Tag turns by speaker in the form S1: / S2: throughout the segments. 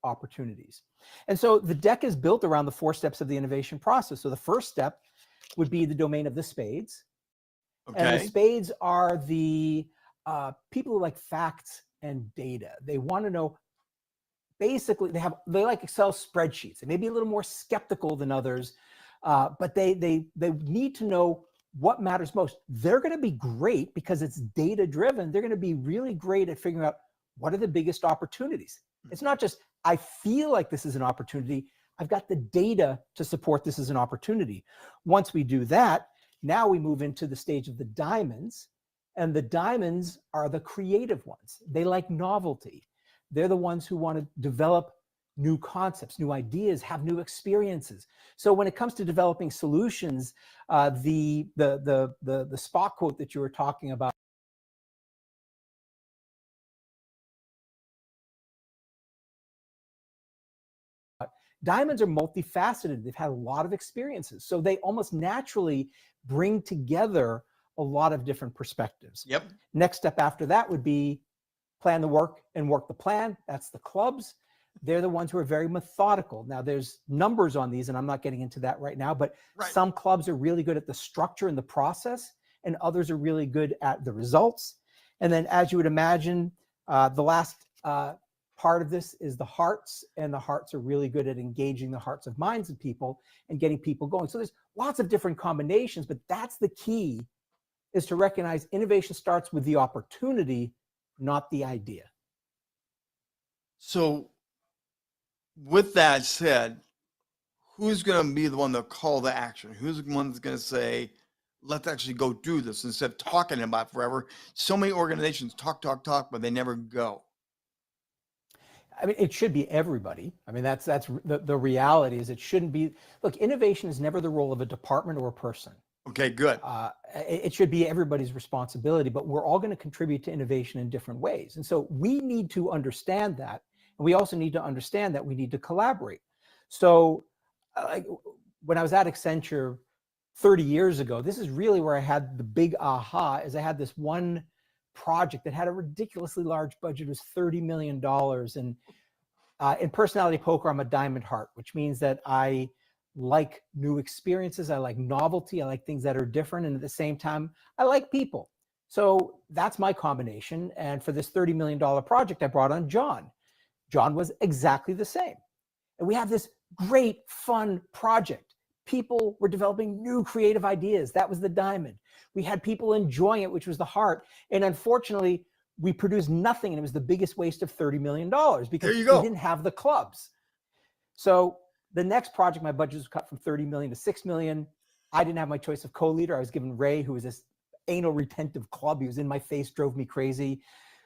S1: opportunities. And so the deck is built around the 4 steps of the innovation process. So the first step would be the domain of the spades. And the
S2: Okay.
S1: spades are the people who like facts and data. They want to know, basically, they like Excel spreadsheets. They may be a little more skeptical than others, but they need to know what matters most. They're going to be great because it's data driven. They're going to be really great at figuring out what are the biggest opportunities. It's not just, I feel like this is an opportunity. I've got the data to support this as an opportunity. Once we do that, now we move into the stage of the diamonds, and the diamonds are the creative ones. They like novelty. They're the ones who want to develop new concepts, new ideas, have new experiences. So when it comes to developing solutions, the spot quote that you were talking about, diamonds are multifaceted. They've had a lot of experiences. So they almost naturally bring together a lot of different perspectives.
S2: Yep.
S1: Next step after that would be plan the work and work the plan. That's the clubs. They're the ones who are very methodical. Now there's numbers on these and I'm not getting into that right now, but some clubs are really good at the structure and the process, and others are really good at the results. And then, as you would imagine, the last part of this is the hearts, and the hearts are really good at engaging the hearts of minds of people and getting people going. So there's lots of different combinations, but that's the key, is to recognize innovation starts with the opportunity, not the idea.
S2: So with that said, who's going to be the one to call the action? Who's the one that's going to say, let's actually go do this instead of talking about it forever? So many organizations talk, but they never go.
S1: I mean, it should be everybody. I mean, that's the reality is it shouldn't be. Look, innovation is never the role of a department or a person.
S2: Okay, good.
S1: It should be everybody's responsibility, but we're all going to contribute to innovation in different ways. And so we need to understand that. And we also need to understand that we need to collaborate. So when I was at Accenture 30 years ago, this is really where I had the big aha, is I had this one project that had a ridiculously large budget. It was $30 million. And in personality poker, I'm a diamond heart, which means that I like new experiences. I like novelty. I like things that are different. And at the same time, I like people. So that's my combination. And for this $30 million project, I brought on John. John was exactly the same. And we have this great, fun project. People were developing new creative ideas. That was the diamond. We had people enjoying it, which was the heart. And unfortunately, we produced nothing. And it was the biggest waste of $30 million because we didn't have the clubs. So the next project, my budget was cut from 30 million to 6 million. I didn't have my choice of co-leader. I was given Ray, who was this anal retentive club. He was in my face, drove me crazy.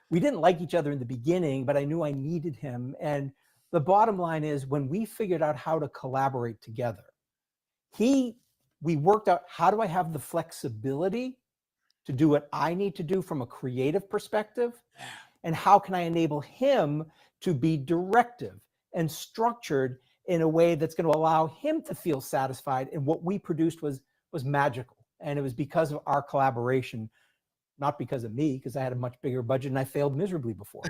S1: We didn't like each other in the beginning, but I knew I needed him. And the bottom line is, when we figured out how to collaborate together, we worked out, how do I have the flexibility to do what I need to do from a creative perspective? And how can I enable him to be directive and structured in a way that's going to allow him to feel satisfied? And what we produced was magical. And it was because of our collaboration, not because of me, because I had a much bigger budget and I failed miserably before.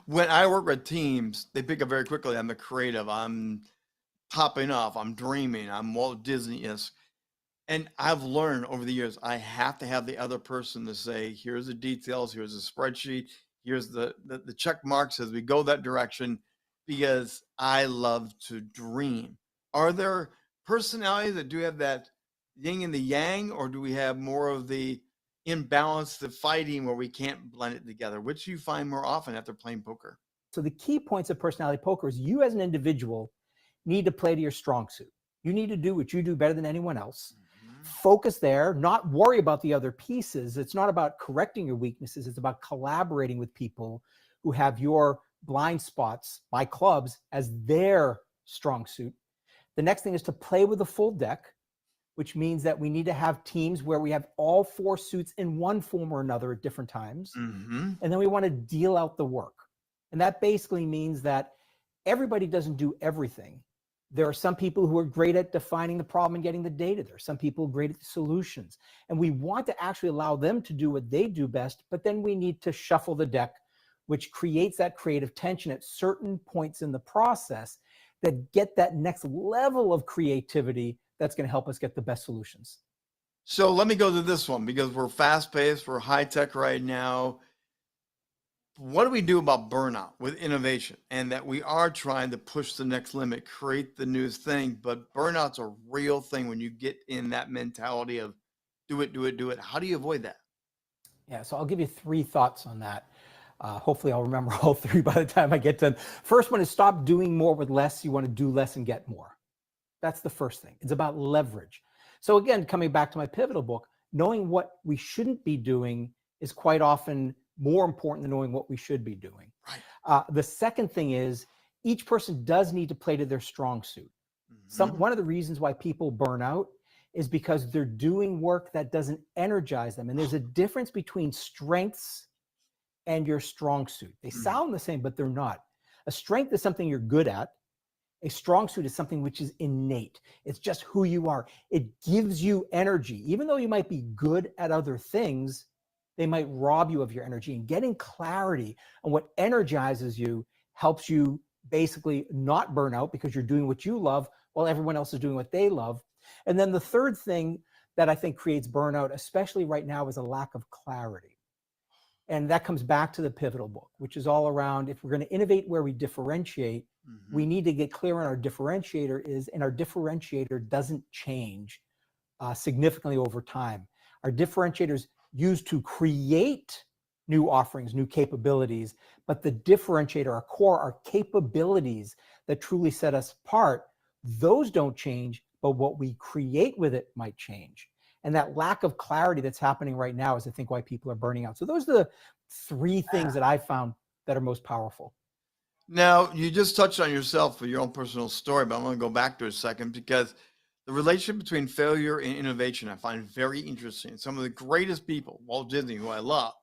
S2: When I work with teams, they pick up very quickly. I'm the creative. I'm popping off. I'm dreaming. I'm Walt Disney-esque. And I've learned over the years, I have to have the other person to say, here's the details, here's the spreadsheet, here's the check marks as we go that direction, because I love to dream. Are there personalities that do have that yin and the yang, or do we have more of the imbalance, the fighting where we can't blend it together? Which do you find more often after playing poker?
S1: So the key points of personality poker is you as an individual need to play to your strong suit. You need to do what you do better than anyone else. Focus there, not worry about the other pieces. It's not about correcting your weaknesses. It's about collaborating with people who have your blind spots, my clubs, as their strong suit. The next thing is to play with a full deck, which means that we need to have teams where we have all 4 suits in one form or another at different times. And then we want to deal out the work. And that basically means that everybody doesn't do everything. There are some people who are great at defining the problem and getting the data. There are some people great at the solutions. And we want to actually allow them to do what they do best, but then we need to shuffle the deck which creates that creative tension at certain points in the process that get that next level of creativity that's going to help us get the best solutions.
S2: So let me go to this one because we're fast paced, we're high tech right now. What do we do about burnout with innovation and that we are trying to push the next limit, create the new thing, but burnout's a real thing when you get in that mentality of do it, do it, do it. How do you avoid that?
S1: Yeah, so I'll give you 3 thoughts on that. Hopefully I'll remember all 3 by the time I get done. First one is stop doing more with less. You want to do less and get more. That's the first thing. It's about leverage. So again, coming back to my pivotal book, knowing what we shouldn't be doing is quite often more important than knowing what we should be doing.
S2: Right.
S1: The second thing is each person does need to play to their strong suit. One of the reasons why people burn out is because they're doing work that doesn't energize them. And there's a difference between strengths and your strong suit. They sound the same, but they're not. A strength is something you're good at. A strong suit is something which is innate. It's just who you are. It gives you energy. Even though you might be good at other things, they might rob you of your energy. And getting clarity on what energizes you helps you basically not burn out because you're doing what you love while everyone else is doing what they love. And then the third thing that I think creates burnout, especially right now, is a lack of clarity. And that comes back to the pivotal book, which is all around if we're going to innovate where we differentiate, we need to get clear on our differentiator is, and our differentiator doesn't change significantly over time. Our differentiator is used to create new offerings, new capabilities, but the differentiator, our core, our capabilities that truly set us apart, those don't change, but what we create with it might change. And that lack of clarity that's happening right now is, I think, why people are burning out. So those are the 3 things that I found that are most powerful.
S2: Now, you just touched on yourself with your own personal story, but I want to go back to a second because the relationship between failure and innovation I find very interesting. Some of the greatest people, Walt Disney, who I love,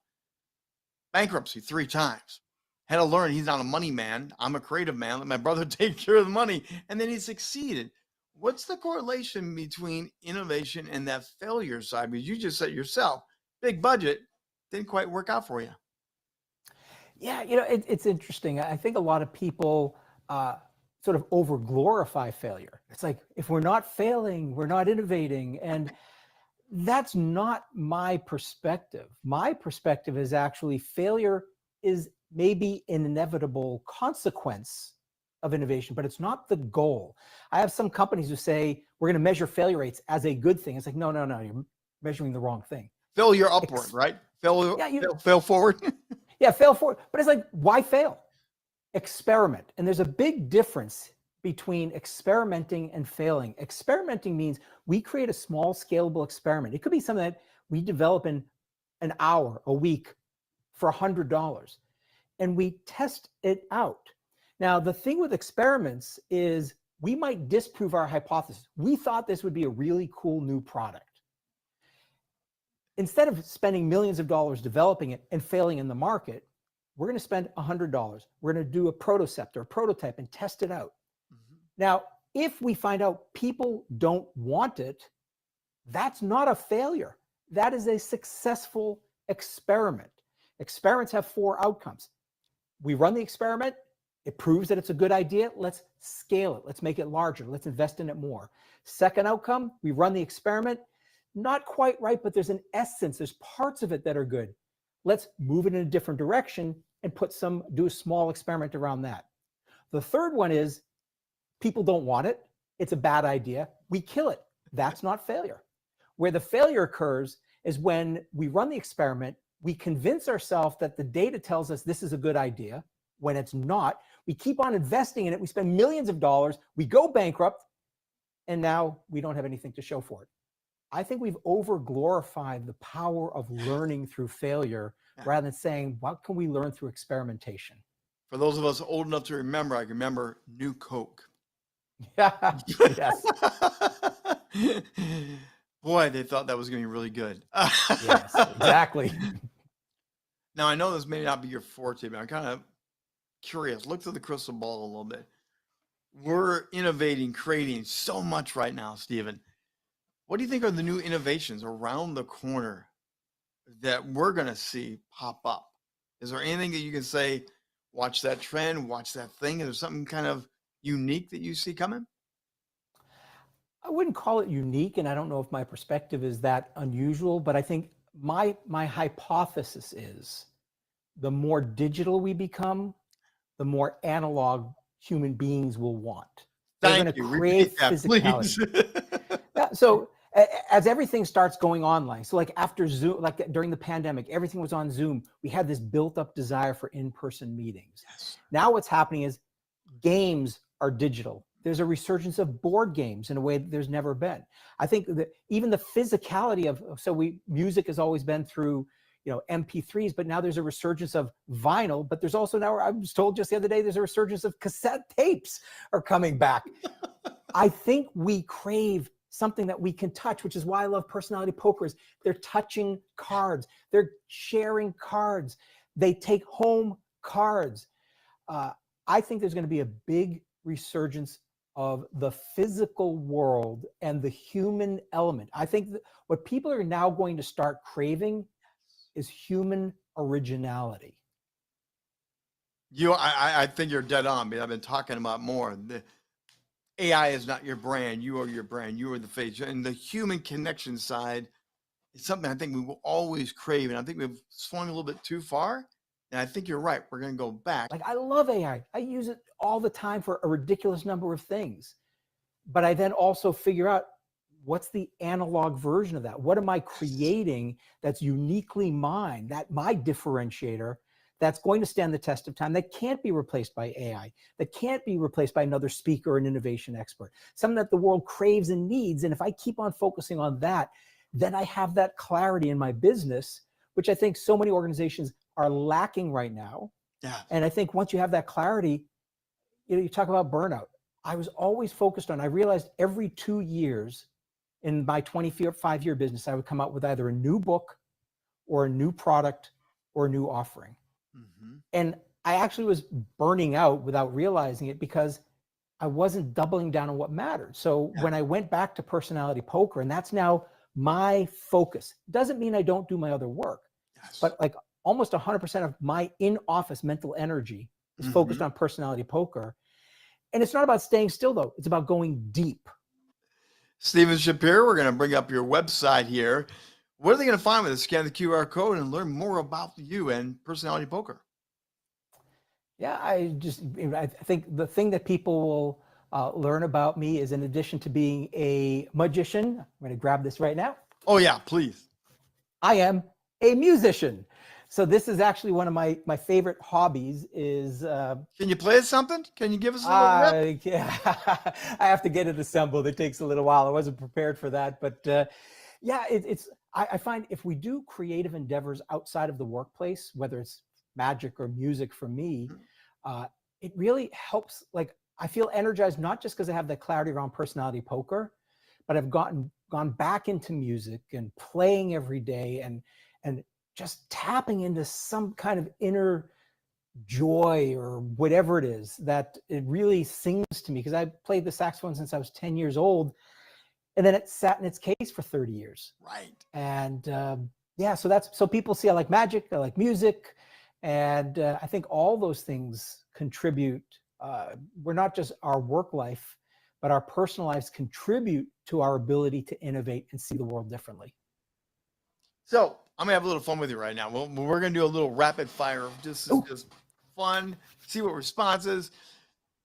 S2: bankruptcy 3 times. Had to learn he's not a money man. I'm a creative man. Let my brother take care of the money. And then he succeeded. What's the correlation between innovation and that failure side? Because you just said yourself, big budget, didn't quite work out for you.
S1: Yeah, it's interesting. I think a lot of people sort of over glorify failure. It's like, if we're not failing, we're not innovating. And that's not my perspective. My perspective is actually failure is maybe an inevitable consequence of innovation, but it's not the goal. I have some companies who say we're going to measure failure rates as a good thing. It's like, no, you're measuring the wrong thing.
S2: Failure upward, right? Fail forward.
S1: Yeah, fail forward. But it's like, why fail? Experiment. And there's a big difference between experimenting and failing. Experimenting means we create a small scalable experiment. It could be something that we develop in an hour, a week for $100, and we test it out. Now, the thing with experiments is we might disprove our hypothesis. We thought this would be a really cool new product. Instead of spending millions of dollars developing it and failing in the market, we're going to spend $100. We're going to do a prototype or a prototype and test it out. Now, if we find out people don't want it, that's not a failure. That is a successful experiment. Experiments have 4 outcomes. We run the experiment. It proves that it's a good idea. Let's scale it. Let's make it larger. Let's invest in it more. Second outcome, we run the experiment. Not quite right, but there's an essence. There's parts of it that are good. Let's move it in a different direction and do a small experiment around that. The third one is people don't want it. It's a bad idea. We kill it. That's not failure. Where the failure occurs is when we run the experiment, we convince ourselves that the data tells us this is a good idea. When it's not, we keep on investing in it. We spend millions of dollars. We go bankrupt, and now we don't have anything to show for it. I think we've over glorified the power of learning through failure rather than saying, what can we learn through experimentation?
S2: For those of us old enough to remember, I can remember New Coke.
S1: Yes.
S2: Boy, they thought that was going to be really good.
S1: Yes, exactly.
S2: Now, I know this may not be your forte, but I'm kind of curious. Look through the crystal ball a little bit. We're innovating, creating so much right now, Stephen. What do you think are the new innovations around the corner that we're going to see pop up Is there anything that you can say, watch that trend, watch that thing? Is there something kind of unique that you see coming?
S1: I wouldn't call it unique, and I don't know if my perspective is that unusual, but I think my hypothesis is the more digital we become, the more analog human beings will want. They're going
S2: Thank
S1: to
S2: you.
S1: crave
S2: Repeat that,
S1: physicality.
S2: please.
S1: Yeah, so as everything starts going online, so like after Zoom, like during the pandemic, everything was on Zoom. We had this built-up desire for in-person meetings.
S2: Yes.
S1: Now what's happening is games are digital. There's a resurgence of board games in a way that there's never been. I think that even the physicality of, music has always been through, MP3s, but now there's a resurgence of vinyl, but there's also now, I was told just the other day, there's a resurgence of cassette tapes are coming back. I think we crave something that we can touch, which is why I love personality pokers. They're touching cards. They're sharing cards. They take home cards. I think there's going to be a big resurgence of the physical world and the human element. I think that what people are now going to start craving is human originality.
S2: I think you're dead on. I've been talking about more. The AI is not your brand. You are your brand. You are the face. And the human connection side is something I think we will always crave. And I think we've swung a little bit too far. And I think you're right. We're going to go back.
S1: Like, I love AI. I use it all the time for a ridiculous number of things. But I then also figure out, what's the analog version of that? What am I creating that's uniquely mine, that my differentiator, that's going to stand the test of time, that can't be replaced by AI, that can't be replaced by another speaker or an innovation expert, something that the world craves and needs. And if I keep on focusing on that, then I have that clarity in my business, which I think so many organizations are lacking right now.
S2: Yeah.
S1: And I think once you have that clarity, you talk about burnout. I was always focused on, I realized every 2 years in my 25-year business, I would come out with either a new book or a new product or a new offering. Mm-hmm. And I actually was burning out without realizing it because I wasn't doubling down on what mattered. So when I went back to personality poker, and that's now my focus, doesn't mean I don't do my other work, but like almost 100% of my in-office mental energy is focused on personality poker. And it's not about staying still, though. It's about going deep.
S2: Steven Shapiro, we're going to bring up your website here. What are they going to find when they scan the QR code and learn more about you and personality poker?
S1: Yeah, I think the thing that people will learn about me is, in addition to being a magician, I'm going to grab this right now.
S2: Oh, yeah, please.
S1: I am a musician. So this is actually one of my favorite hobbies is...
S2: Can you play us something? Can you give us a little rip?
S1: Yeah, I have to get it assembled. It takes a little while. I wasn't prepared for that. But yeah, I find if we do creative endeavors outside of the workplace, whether it's magic or music for me, it really helps. Like, I feel energized, not just because I have that clarity around personality poker, but I've gone back into music and playing every day and just tapping into some kind of inner joy or whatever it is that it really sings to me, because I played the saxophone since I was 10 years old, and then it sat in its case for 30 years.
S2: Right.
S1: And yeah, so people see I like magic, I like music, and I think all those things contribute. We're not just our work life, but our personal lives contribute to our ability to innovate and see the world differently.
S2: So I'm gonna have a little fun with you right now. We're gonna do a little rapid fire, just fun. See what responses.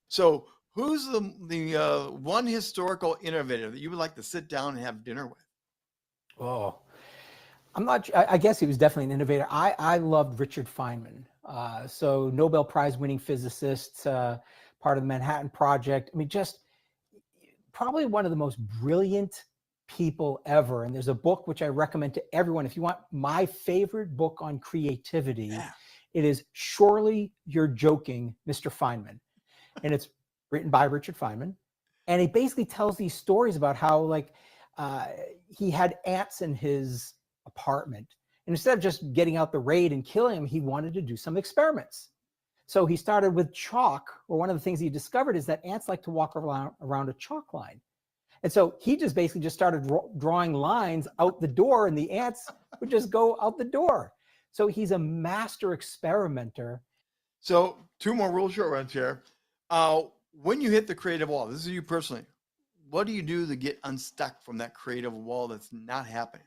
S2: So, who's the one historical innovator that you would like to sit down and have dinner with?
S1: Oh, I'm not. I guess he was definitely an innovator. I loved Richard Feynman. So Nobel Prize winning physicist, part of the Manhattan Project. I mean, just probably one of the most brilliant people ever. And there's a book which I recommend to everyone. If you want my favorite book on creativity, it is Surely You're Joking, Mr. Feynman. And it's written by Richard Feynman. And he basically tells these stories about how, like, he had ants in his apartment. And instead of just getting out the raid and killing them, he wanted to do some experiments. So he started with chalk, or one of the things he discovered is that ants like to walk around a chalk line. And so he just basically started drawing lines out the door, and the ants would just go out the door. So he's a master experimenter.
S2: So 2 more real short ones here. When you hit the creative wall, this is you personally, what do you do to get unstuck from that creative wall that's not happening?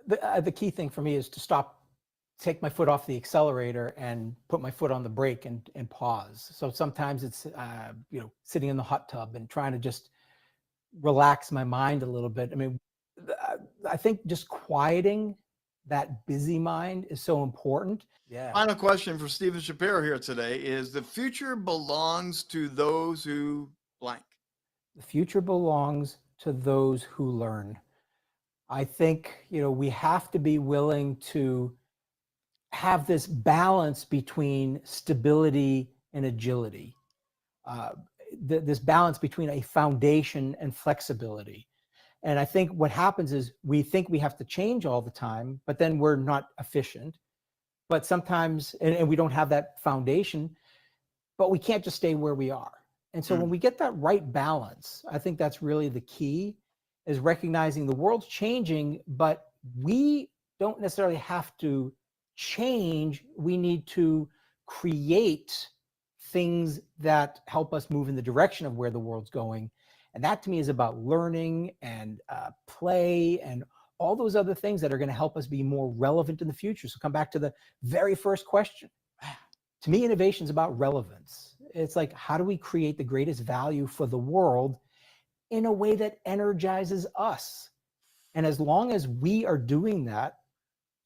S1: The key thing for me is to stop, take my foot off the accelerator and put my foot on the brake and pause. So sometimes it's, sitting in the hot tub and trying to just relax my mind a little bit. I mean, I think just quieting that busy mind is so important. Yeah.
S2: Final question for Steven Shapiro here today is the future belongs to those who blank.
S1: The future belongs to those who learn. I think, we have to be willing to have this balance between stability and agility, this balance between a foundation and flexibility. And I think what happens is we think we have to change all the time, but then we're not efficient. But sometimes, and we don't have that foundation, but we can't just stay where we are. And so when we get that right balance, I think that's really the key, is recognizing the world's changing, but we don't necessarily have to change. We need to create things that help us move in the direction of where the world's going. And that to me is about learning and play and all those other things that are going to help us be more relevant in the future. So come back to the very first question. To me, innovation is about relevance. It's like, how do we create the greatest value for the world in a way that energizes us? And as long as we are doing that,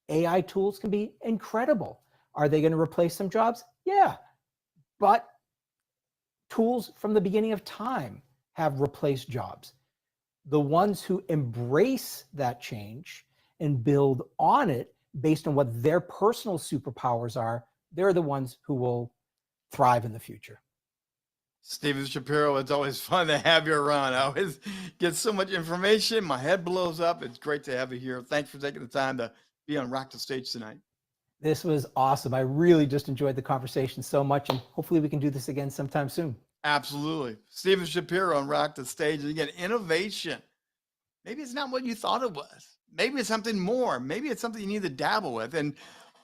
S1: AI tools can be incredible. Are they going to replace some jobs? Yeah. But tools from the beginning of time have replaced jobs. The ones who embrace that change and build on it based on what their personal superpowers are, they're the ones who will thrive in the future.
S2: Steven Shapiro, it's always fun to have you around. I always get so much information. My head blows up. It's great to have you here. Thanks for taking the time to be on Rock the Stage tonight.
S1: This was awesome. I really just enjoyed the conversation so much, and hopefully we can do this again sometime soon.
S2: Absolutely. Steven Shapiro on Rock the Stage. And again, innovation. Maybe it's not what you thought it was. Maybe it's something more. Maybe it's something you need to dabble with. And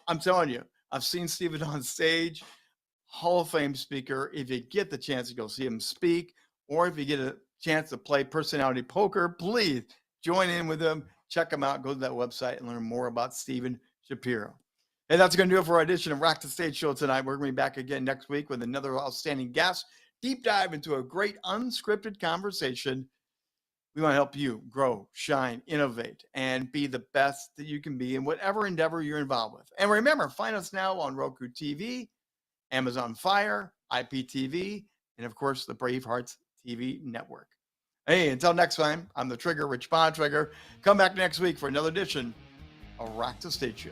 S2: I'm telling you, I've seen Steven on stage, Hall of Fame speaker. If you get the chance to go see him speak, or if you get a chance to play personality poker, please join in with him. Check him out. Go to that website and learn more about Steven Shapiro. And that's going to do it for our edition of Rock the Stage show tonight. We're going to be back again next week with another outstanding guest. Deep dive into a great unscripted conversation. We want to help you grow, shine, innovate, and be the best that you can be in whatever endeavor you're involved with. And remember, find us now on Roku TV, Amazon Fire, IPTV, and of course, the Bravehearts TV network. Hey, until next time, I'm the Trigger, Rich Bontrager. Come back next week for another edition of Rock the Stage Show.